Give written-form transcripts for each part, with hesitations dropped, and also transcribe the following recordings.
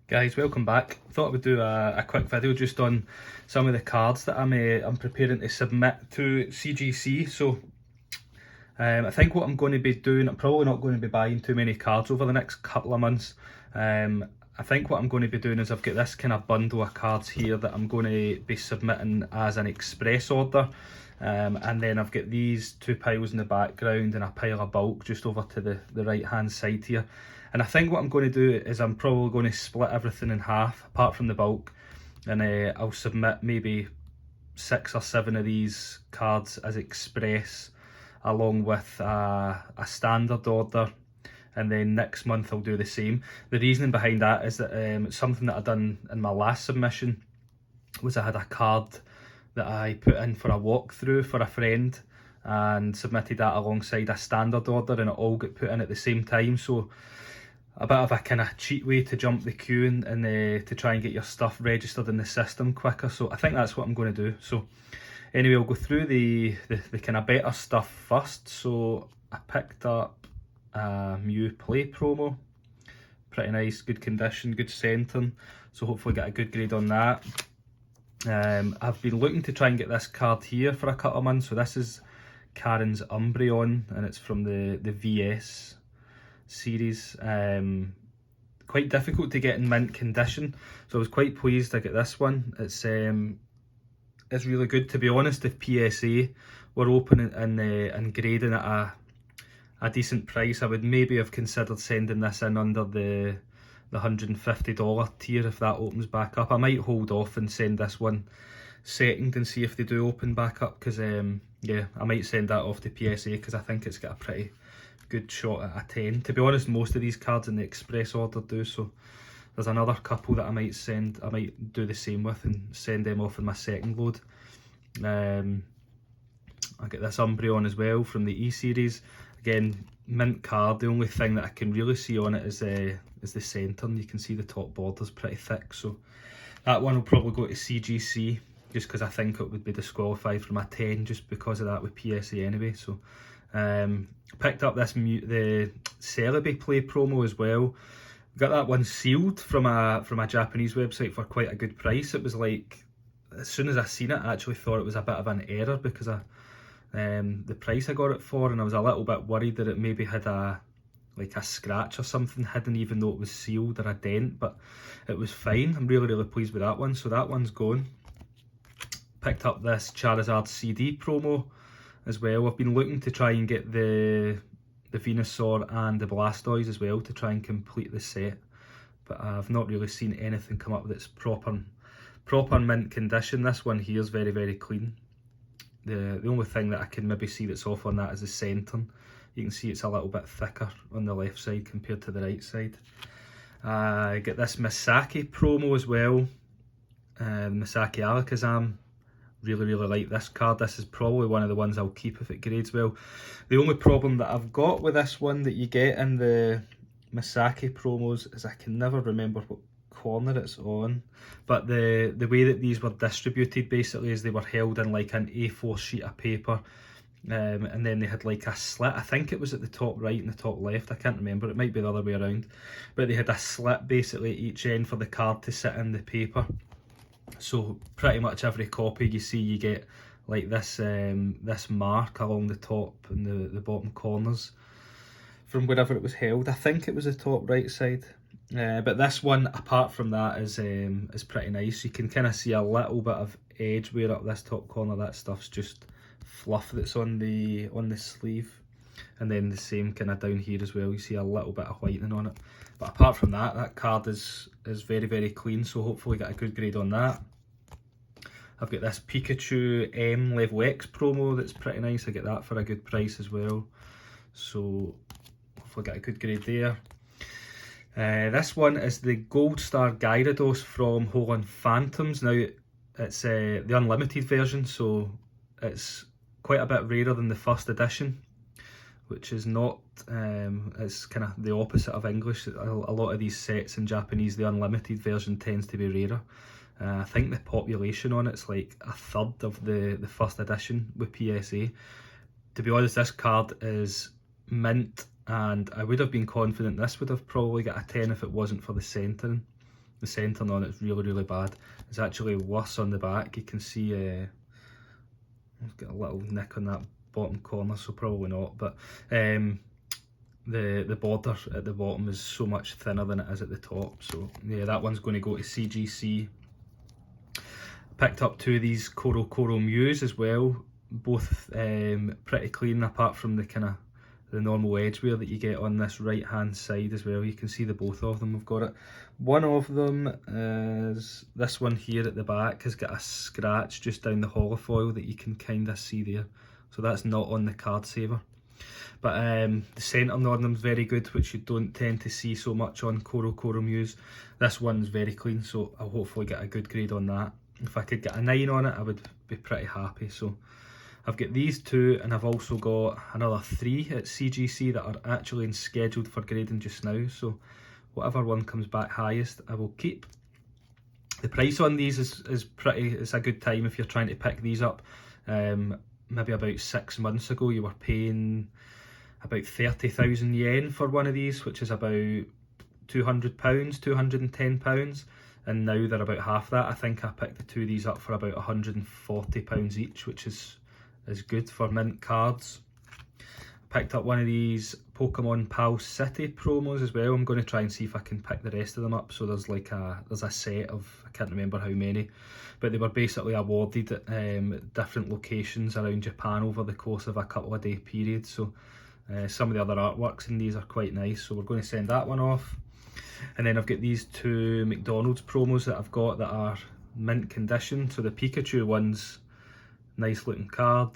Guys, welcome back. Thought I would do a quick video just on some of the cards that I'm preparing to submit to CGC. So I think what I'm going to be doing, I'm probably not going to be buying too many cards over the next couple of months. I think what I'm going to be doing is I've got this kind of bundle of cards here that I'm going to be submitting as an express order. And then I've got these two piles in the background and a pile of bulk just over to the right hand side here. And I think what I'm going to do is I'm probably going to split everything in half apart from the bulk, and I'll submit maybe 6 or 7 of these cards as express along with a standard order, and then next month I'll do the same. The reasoning behind that is that it's something that I done in my last submission. Was I had a card that I put in for a walkthrough for a friend and submitted that alongside a standard order, and it all got put in at the same time. So a bit of a kind of cheat way to jump the queue and to try and get your stuff registered in the system quicker. So I think that's what I'm going to do. So anyway, I'll go through the kind of better stuff first. So I picked up a Mews Play promo. Pretty nice, good condition, good centering. So hopefully get a good grade on that. I've been looking to try and get this card here for a couple of months. So this is Karen's Umbreon, and it's from the VS series. Quite difficult to get in mint condition, so I was quite pleased I get this one. It's really good, to be honest. If PSA were open and grading at a decent price, I would maybe have considered sending this in under the $150 tier if that opens back up. I might hold off and send this one second and see if they do open back up, because yeah, I might send that off to PSA because I think it's got a pretty good shot at a 10. To be honest, most of these cards in the express order do, so there's another couple that I might do the same with and send them off in my second load. I get this Umbreon as well from the E series. Again, mint card. The only thing that I can really see on it is the centre, and you can see the top border's pretty thick, so that one will probably go to CGC just because I think it would be disqualified from a 10 just because of that with PSA anyway. So picked up the Celebi Play promo as well. Got that one sealed from a Japanese website for quite a good price. It was like, as soon as I seen it, I actually thought it was a bit of an error because of the price I got it for, and I was a little bit worried that it maybe had a scratch or something hidden even though it was sealed, or a dent, but it was fine. I'm really pleased with that one, so that one's gone. Picked up this Charizard CD promo as well. I've been looking to try and get the Venusaur and the Blastoise as well to try and complete the set, but I've not really seen anything come up that's proper mint condition. This one here is very clean. The only thing that I can maybe see that's off on that is the centering. You can see it's a little bit thicker on the left side compared to the right side. I get this Masaki promo as well. Masaki Alakazam. Really like this card. This is probably one of the ones I'll keep if it grades well. The only problem that I've got with this one that you get in the Masaki promos is I can never remember what corner it's on, but the way that these were distributed basically is they were held in like an A4 sheet of paper, and then they had like a slit. I think it was at the top right and the top left, I can't remember, it might be the other way around, but they had a slit basically at each end for the card to sit in the paper. So pretty much every copy you see, you get like this this mark along the top and the bottom corners from wherever it was held. I think it was the top right side, but this one apart from that is pretty nice. You can kind of see a little bit of edge wear up this top corner. That stuff's just fluff that's on the sleeve, and then the same kind of down here as well. You see a little bit of whitening on it, but apart from that, that card is very clean, so hopefully get a good grade on that. I've got this Pikachu M Level X promo that's pretty nice. I get that for a good price as well, so hopefully get a good grade there. This one is the Gold Star Gyarados from Hoenn Phantoms. Now it's the unlimited version, so it's quite a bit rarer than the first edition, which is not, it's kind of the opposite of English. A lot of these sets in Japanese, the unlimited version tends to be rarer. I think the population on it's like a third of the first edition with PSA. To be honest, this card is mint, and I would have been confident this would have probably got a 10 if it wasn't for the centering. the centering on it's really bad. It's actually worse on the back. You can see I've got a little nick on that bottom corner, so probably not, but the border at the bottom is so much thinner than it is at the top. So yeah, that one's going to go to CGC. Picked up 2 of these Corocoro Mews as well, both pretty clean apart from the kind of the normal edge wear that you get on this right hand side as well. You can see the both of them have got it. One of them is this one here at the back, has got a scratch just down the holofoil that you can kind of see there, so that's not on the card saver. But the centering on them is very good, which you don't tend to see so much on Corocoro Mews. This one's very clean, so I'll hopefully get a good grade on that. If I could get a 9 on it, I would be pretty happy. So I've got these 2, and I've also got another 3 at CGC that are actually scheduled for grading just now. So whatever one comes back highest, I will keep. The price on these is pretty, it's a good time if you're trying to pick these up. Maybe about 6 months ago, you were paying about 30,000 yen for one of these, which is about £200, £210. And now they're about half that. I think I picked the 2 of these up for about £140 each, which is good for mint cards. I picked up one of these Pokemon Pal City promos as well. I'm going to try and see if I can pick the rest of them up. So there's like there's a set of, I can't remember how many, but they were basically awarded at different locations around Japan over the course of a couple of day period. So some of the other artworks in these are quite nice. So we're going to send that one off. And then I've got these 2 McDonald's promos that I've got that are mint condition. So the Pikachu one's nice looking card.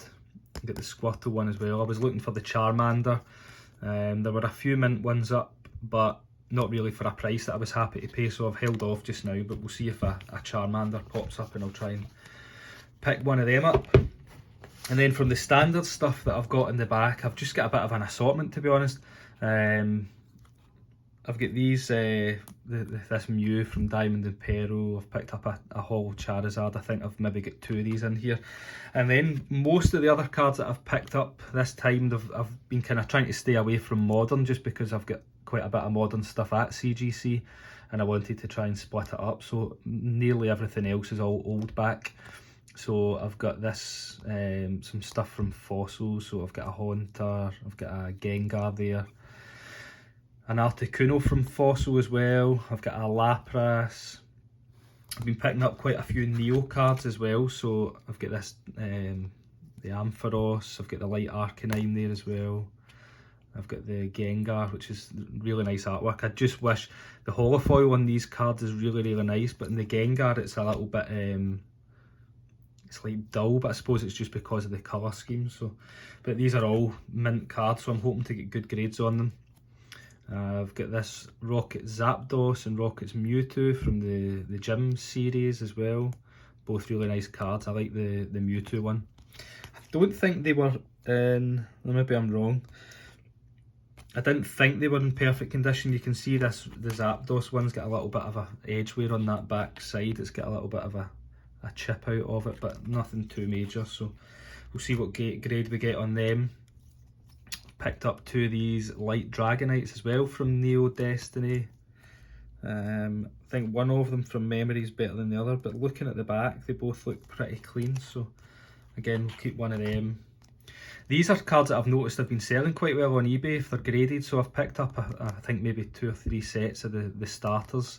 I've got the Squirtle one as well. I was looking for the Charmander. There were a few mint ones up, but not really for a price that I was happy to pay, so I've held off just now, but we'll see if a Charmander pops up and I'll try and pick one of them up. And then from the standard stuff that I've got in the back, I've just got a bit of an assortment, to be honest. I've got these, this Mew from Diamond and Pearl. I've picked up a whole Charizard. I think I've maybe got 2 of these in here. And then most of the other cards that I've picked up this time, I've been kind of trying to stay away from modern, just because I've got quite a bit of modern stuff at CGC and I wanted to try and split it up. So nearly everything else is all old back. So I've got this, some stuff from Fossils. So I've got a Haunter, I've got a Gengar there. An Articuno from Fossil as well. I've got a Lapras. I've been picking up quite a few Neo cards as well. So I've got this, the Ampharos. I've got the Light Arcanine there as well. I've got the Gengar, which is really nice artwork. I just wish the holofoil on these cards is really nice, but in the Gengar it's a little bit, it's like dull, but I suppose it's just because of the colour scheme. So, but these are all mint cards, so I'm hoping to get good grades on them. I've got this Rocket Zapdos and Rocket's Mewtwo from the Gym series as well. Both really nice cards. I like the Mewtwo one. I don't think they were in, maybe I'm wrong, I didn't think they were in perfect condition. You can see the Zapdos one's got a little bit of a edge wear on that back side. It's got a little bit of a chip out of it, but nothing too major. So we'll see what grade we get on them. Picked up 2 of these Light Dragonites as well from Neo Destiny. I think one of them from memory is better than the other, but looking at the back, they both look pretty clean. So again, we'll keep one of them. These are cards that I've noticed have been selling quite well on eBay if they're graded. So I've picked up, I think maybe 2 or 3 sets of the starters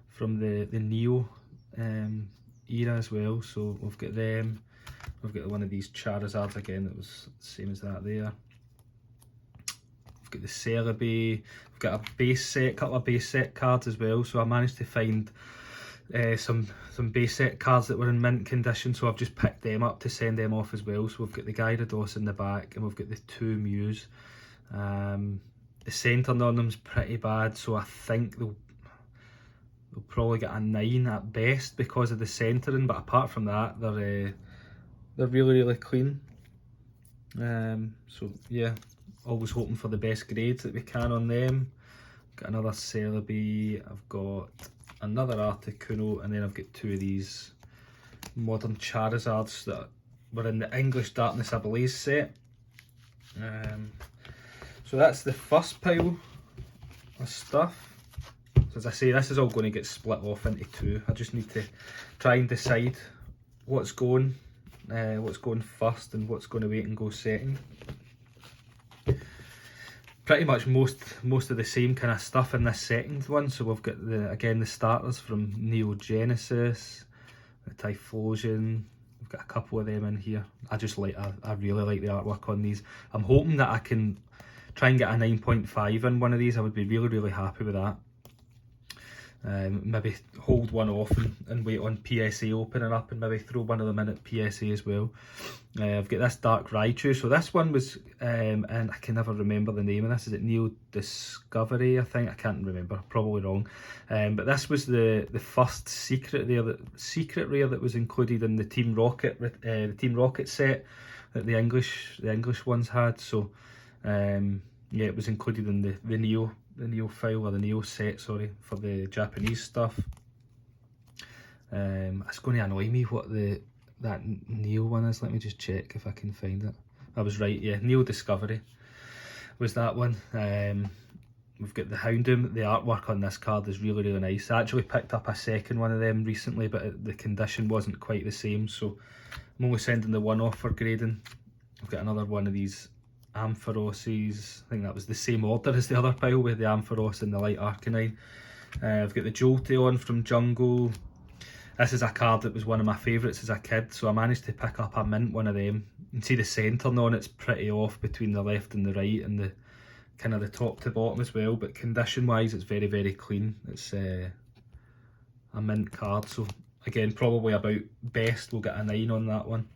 from the Neo era as well. So we've got them. We've got one of these Charizards again that was the same as that there. Got the Celebi, I've got a base set, couple of base set cards as well, so I managed to find some base set cards that were in mint condition, so I've just picked them up to send them off as well. So we've got the Gyarados in the back and we've got the 2 Mews. The centering on them's pretty bad, so I think they'll probably get a 9 at best because of the centering, but apart from that, they're really clean. So yeah, always hoping for the best grades that we can on them. Got another Celebi, I've got another Articuno, and then I've got 2 of these modern Charizards that were in the English Darkness Ablaze set. So that's the first pile of stuff. There's as I say, this is all going to get split off into two. I just need to try and decide what's going first and what's going to wait and go second. Pretty much most of the same kind of stuff in this second one. So we've got the starters from Neo Genesis, the Typhlosion. We've got a couple of them in here. I really like the artwork on these. I'm hoping that I can try and get a 9.5 in one of these. I would be really happy with that. Maybe hold one off and wait on PSA opening up, and maybe throw one of them in at PSA as well. I've got this Dark Raichu. So this one was, and I can never remember the name of this. Is it Neo Discovery? I think, I can't remember. Probably wrong. But this was the first secret rare that was included in the Team Rocket set that the English ones had. So yeah, it was included in the Neo file, or the Neo set, sorry, for the Japanese stuff. It's going to annoy me what that Neo one is. Let me just check if I can find it. I was right, yeah, Neo Discovery was that one. We've got the Houndoom. The artwork on this card is really nice. I actually picked up a second one of them recently, but the condition wasn't quite the same, so I'm only sending the one off for grading. I've got another one of these Amphiroses. I think that was the same order as the other pile, with the Ampharos and the Light Arcanine. I've got the Jolteon from Jungle. This is a card that was one of my favourites as a kid, so I managed to pick up a mint one of them. You can see the centering on it's pretty off between the left and the right, and the kind of the top to bottom as well, but condition wise it's very clean. It's a mint card, so again, probably about best we'll get a 9 on that one.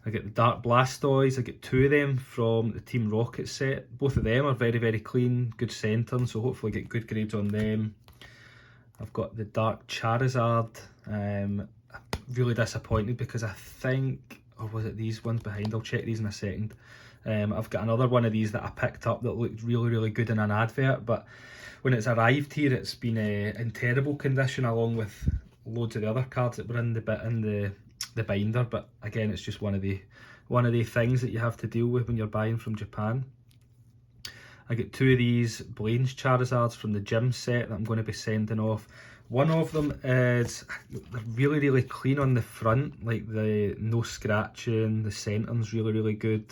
I get the Dark Blastoise. I get two of them from the Team Rocket set. Both of them are very clean, good centering, so hopefully get good grades on them. I've got the Dark Charizard. I'm really disappointed because I think, or was it these ones behind? I'll check these in a second. I've got another one of these that I picked up that looked really good in an advert, but when it's arrived here, it's been in terrible condition, along with loads of the other cards that were in the binder. But again, it's just one of the things that you have to deal with when you're buying from Japan. I get two of these Blaine's Charizards from the gym set that I'm going to be sending off. One of them is, they're really clean on the front, like the no scratching, the centering's really good.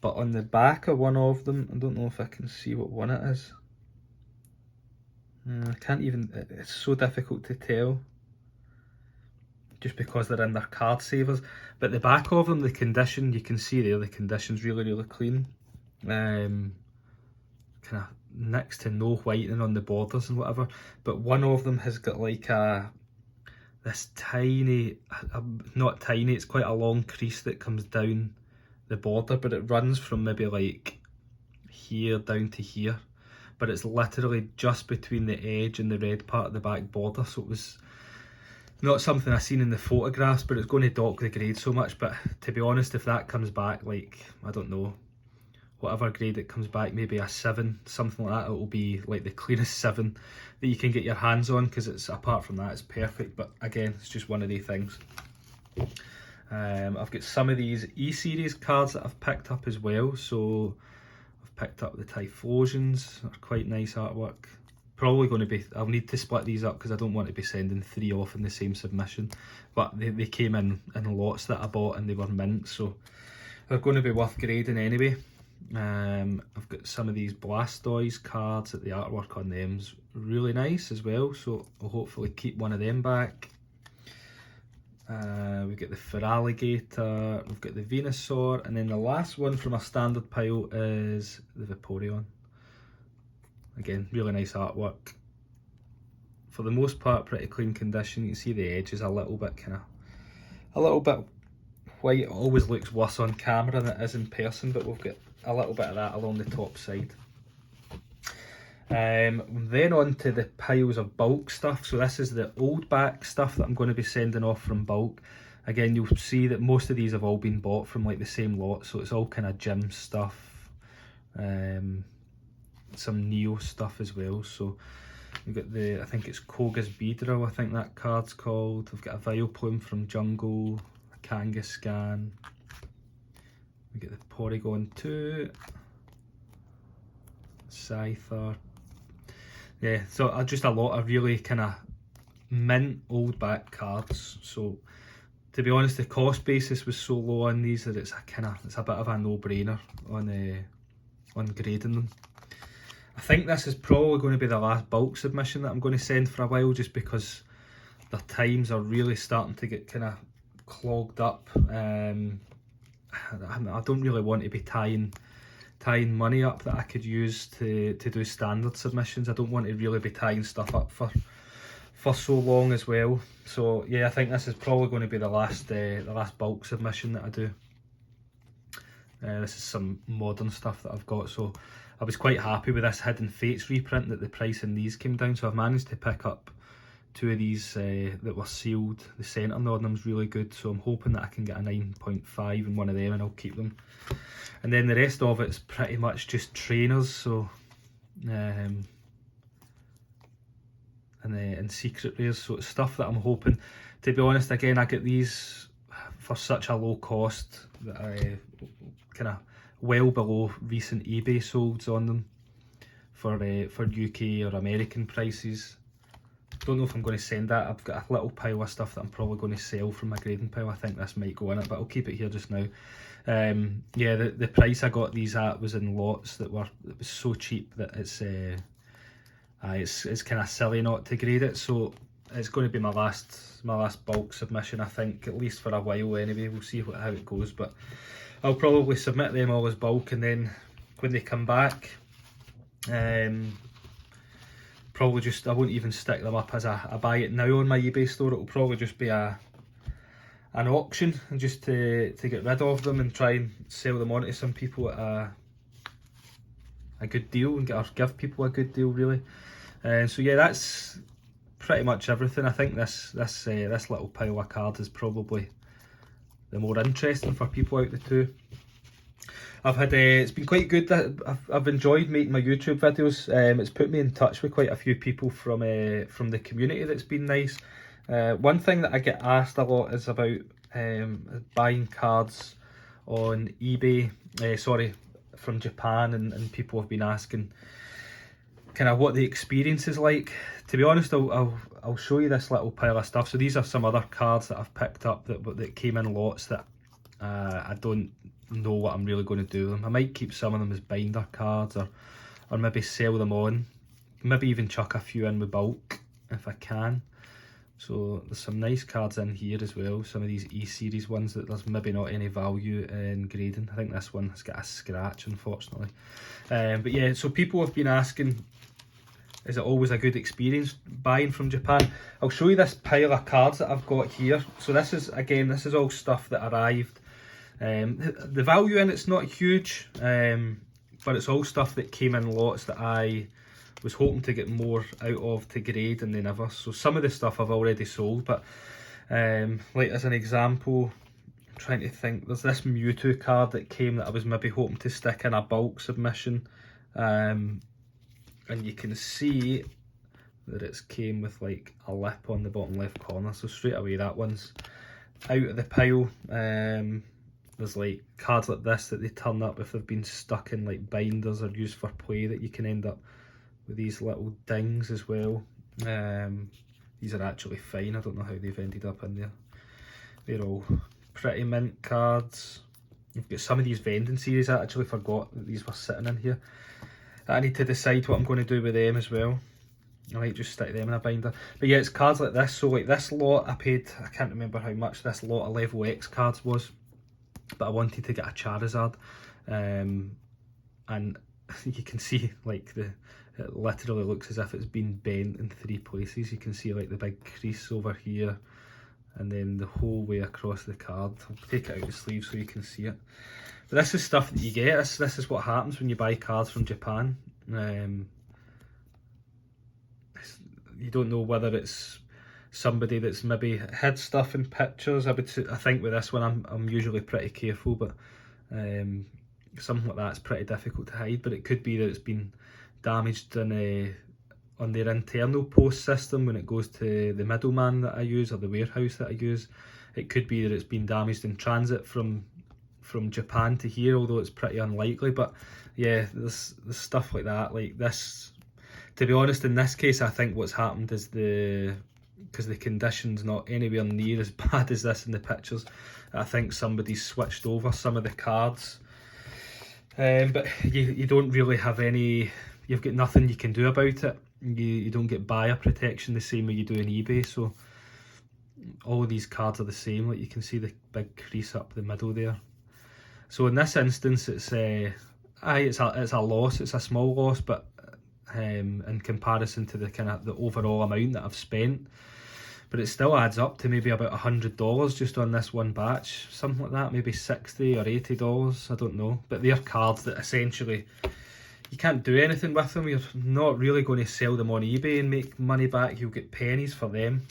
But on the back of one of them, I don't know if I can see what one it is. I can't even, it's so difficult to tell, just because they're in their card savers. But the back of them, the condition, you can see there, the condition's really clean. Kind of next to no whitening on the borders and whatever. But one of them has got like this tiny, not tiny, it's quite a long crease that comes down the border, but it runs from maybe like here down to here. But it's literally just between the edge and the red part of the back border, so it was not something I seen in the photographs, but it's going to dock the grade so much. But to be honest, if that comes back, like, I don't know, whatever grade it comes back, maybe a 7, something like that, it will be like the cleanest 7 that you can get your hands on, because it's, apart from that, it's perfect. But again, it's just one of the things. I've got some of these E-Series cards that I've picked up as well. So I've picked up the Typhlosions, they're quite nice artwork. Probably going to be, I'll need to split these up because I don't want to be sending 3 off in the same submission. But they came in lots that I bought, and they were mint, so they're going to be worth grading anyway. I've got some of these Blastoise cards that the artwork on them's really nice as well, so I'll hopefully keep one of them back. We've got the Feraligatr, we've got the Venusaur, and then the last one from our standard pile is the Vaporeon. Again, really nice artwork. For the most part, pretty clean condition. You can see the edge is a little bit white. It always looks worse on camera than it is in person, but we've got a little bit of that along the top side. Then on to the piles of bulk stuff. So this is the old back stuff that I'm going to be sending off from bulk. Again, you'll see that most of these have all been bought from like the same lot, so it's all kind of gym stuff, some Neo stuff as well. So we've got the, I think it's Koga's Beedrill, I think that card's called. We've got a Vileplume from Jungle, a Kangaskhan. We get the Porygon 2, Scyther. yeah, so just a lot of really kind of mint old back cards. So to be honest, the cost basis was so low on these that it's a bit of a no-brainer on grading them. I think this is probably going to be the last bulk submission that I'm going to send for a while, just because the times are really starting to get kind of clogged up. I don't really want to be tying money up that I could use to do standard submissions. I don't want to really be tying stuff up for so long as well. So yeah, I think this is probably going to be the last bulk submission that I do. This is some modern stuff that I've got, so I was quite happy with this Hidden Fates reprint that the price in these came down, so I've managed to pick up 2 of these that were sealed. The centre on them's really good, so I'm hoping that I can get a 9.5 in one of them and I'll keep them. And then the rest of it's pretty much just trainers, so and secret rares, so it's stuff that I'm hoping. To be honest, again, I get these for such a low cost that I kind of well below recent eBay solds on them for UK or American prices. Don't know if I'm going to send that. I've got a little pile of stuff that I'm probably going to sell from my grading pile. I think this might go in it, but I'll keep it here just now. Yeah, the price I got these at was in lots it was so cheap that it's kind of silly not to grade it. So it's going to be my last bulk submission, I think, at least for a while anyway. We'll see how it goes, but I'll probably submit them all as bulk, and then when they come back, probably just, I won't even stick them up as a buy it now on my eBay store. It'll probably just be an auction, and just to get rid of them and try and sell them on to some people at a good deal, and give people a good deal, really. So yeah, that's pretty much everything. I think this little pile of cards is probably the more interesting for people out the two. I've had it's been quite good. I've enjoyed making my YouTube videos. It's put me in touch with quite a few people from the community. That's been nice. One thing that I get asked a lot is about buying cards on eBay. From Japan, and people have been asking kind of what the experience is like. To be honest, I'll show you this little pile of stuff. So these are some other cards that I've picked up that came in lots that I don't know what I'm really going to do with them. I might keep some of them as binder cards, or maybe sell them on, maybe even chuck a few in with bulk if I can. So there's some nice cards in here as well, some of these E-series ones that there's maybe not any value in grading. I think this one has got a scratch, unfortunately. But yeah, so people have been asking, is it always a good experience buying from Japan? I'll show you this pile of cards that I've got here. So this is all stuff that arrived. The value in it's not huge, but it's all stuff that came in lots that I was hoping to get more out of to grade, and they never. So some of the stuff I've already sold, but like as an example, I'm trying to think, there's this Mewtwo card that came that I was maybe hoping to stick in a bulk submission, and you can see that it's came with like a lip on the bottom left corner, so straight away that one's out of the pile. There's like cards like this that they turn up if they've been stuck in like binders or used for play, that you can end up with these little dings as well. These are actually fine. I don't know how they've ended up in there. They're all pretty mint cards. I've got some of these vending series. I actually forgot that these were sitting in here. I need to decide what I'm going to do with them as well. I might just stick them in a binder. But yeah, it's cards like this. So like this lot, I paid, I can't remember how much this lot of level X cards was, but I wanted to get a Charizard, and you can see like it literally looks as if it's been bent in 3 places. You can see like the big crease over here, and then the whole way across the card. I'll take it out of the sleeve so you can see it. But this is stuff that you get. This is what happens when you buy cards from Japan. You don't know whether it's somebody that's maybe hid stuff in pictures. I think with this one I'm usually pretty careful, but something like that's pretty difficult to hide. But it could be that it's been damaged on their internal post system when it goes to the middleman that I use, or the warehouse that I use. It could be that it's been damaged in transit from Japan to here, although it's pretty unlikely. But yeah, there's stuff like that. Like this to be honest, in this case, I think what's happened is because the condition's not anywhere near as bad as this in the pictures, I think somebody's switched over some of the cards. But you don't really have any, you've got nothing you can do about it. You don't get buyer protection the same way you do on eBay, so all of these cards are the same. Like you can see the big crease up the middle there. So in this instance, it's a loss. It's a small loss, but in comparison to the overall amount that I've spent, but it still adds up to maybe about $100 just on this one batch, something like that, maybe $60 or $80, I don't know. But they're cards that essentially you can't do anything with them. You're not really going to sell them on eBay and make money back. You'll get pennies for them.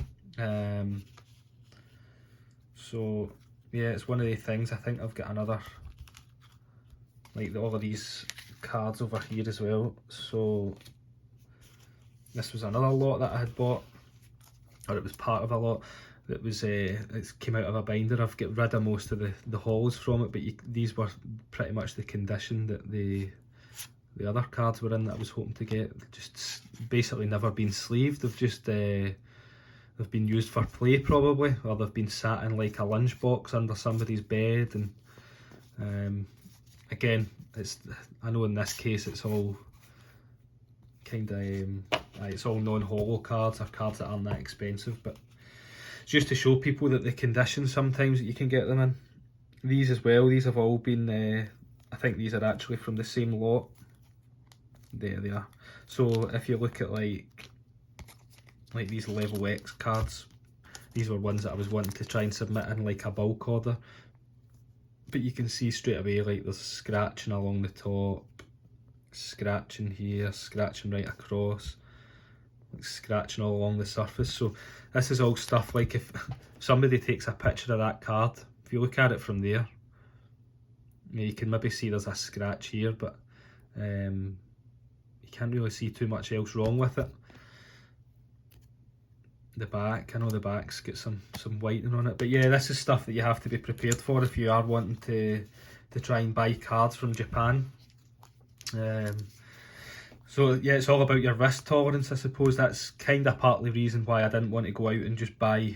So yeah, it's one of the things. I think I've got another, like all of these cards over here as well. So this was another lot that I had bought, or it was part of a lot that was it came out of a binder. I've got rid of most of the holes from it, but these were pretty much the condition that the other cards were in that I was hoping to get. Just basically never been sleeved. They've just they've been used for play probably, or they've been sat in like a lunchbox under somebody's bed. And again, I know in this case it's all kind of it's all non-holo cards, or cards that aren't that expensive, but it's just to show people that the condition sometimes that you can get them in. These as well, these have all been I think these are actually from the same lot. There they are. So if you look at like these level X cards, these were ones that I was wanting to try and submit in like a bulk order, but you can see straight away like there's scratching along the top, scratching here, scratching right across, like scratching all along the surface. So this is all stuff like if somebody takes a picture of that card, if you look at it from there, you can maybe see there's a scratch here, but you can't really see too much else wrong with it. The back, I know the back's got some whitening on it, but yeah, this is stuff that you have to be prepared for if you are wanting to try and buy cards from Japan. So yeah, it's all about your risk tolerance, I suppose. That's kind of partly the reason why I didn't want to go out and just buy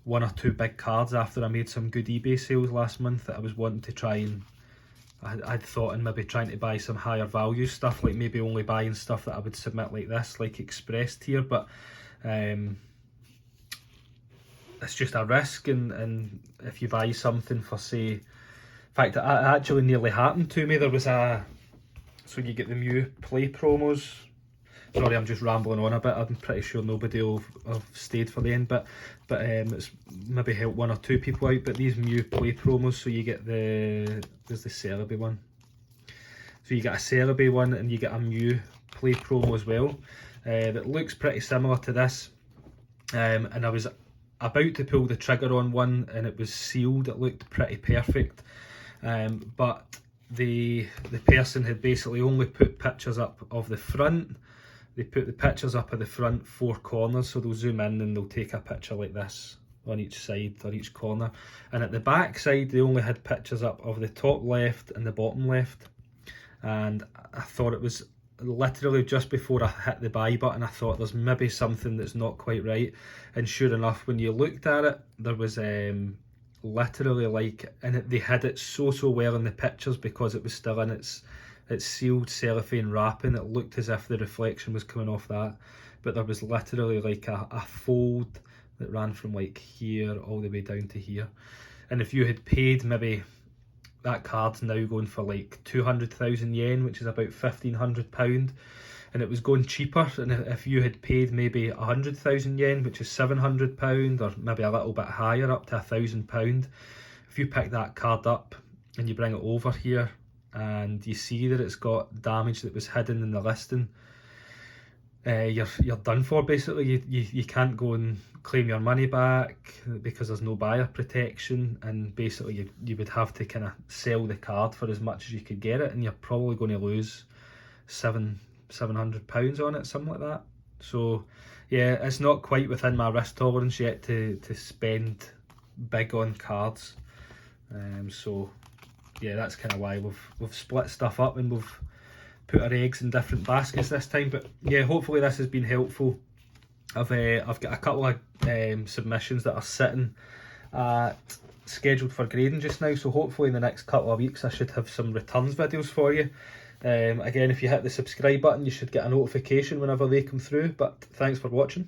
one or two big cards after I made some good eBay sales last month. That I was wanting to try and I'd thought in maybe trying to buy some higher value stuff, like maybe only buying stuff that I would submit like this, like express tier, but it's just a risk. And if you buy something for, say, in fact, it actually nearly happened to me. There was so you get the Mews play promos. Sorry, I'm just rambling on a bit. I'm pretty sure nobody will have stayed for the end, but it's maybe helped one or two people out. But these Mews play promos, so you get there's the Celebi one. So you get a Celebi one and you get a Mews play promo as well. That looks pretty similar to this. And I was about to pull the trigger on one and it was sealed. It looked pretty perfect. But the person had basically only put pictures up of the front. They put the pictures up of the front four corners, so they'll zoom in and they'll take a picture like this on each side or each corner. And at the back side, they only had pictures up of the top left and the bottom left. And I thought it was literally just before I hit the buy button, I thought there's maybe something that's not quite right. And sure enough, when you looked at it, there was literally like, and they hid it so well in the pictures because it was still in its sealed cellophane wrapping. It looked as if the reflection was coming off that, but there was literally like a fold that ran from like here all the way down to here. And if you had paid, maybe that card's now going for like 200,000 yen, which is about £1,500, and it was going cheaper. And if you had paid maybe 100,000 yen, which is £700, or maybe a little bit higher, up to £1,000, if you pick that card up and you bring it over here and you see that it's got damage that was hidden in the listing, you're done for basically. You can't go and claim your money back because there's no buyer protection, and basically you would have to kind of sell the card for as much as you could get it, and you're probably going to lose £700 on it, something like that. So yeah, it's not quite within my risk tolerance yet to spend big on cards. So yeah, that's kind of why we've split stuff up, and we've put our eggs in different baskets this time. But yeah, hopefully this has been helpful. I've got a couple of submissions that are sitting scheduled for grading just now, so hopefully in the next couple of weeks I should have some returns videos for you. Again, if you hit the subscribe button, you should get a notification whenever they come through. But thanks for watching.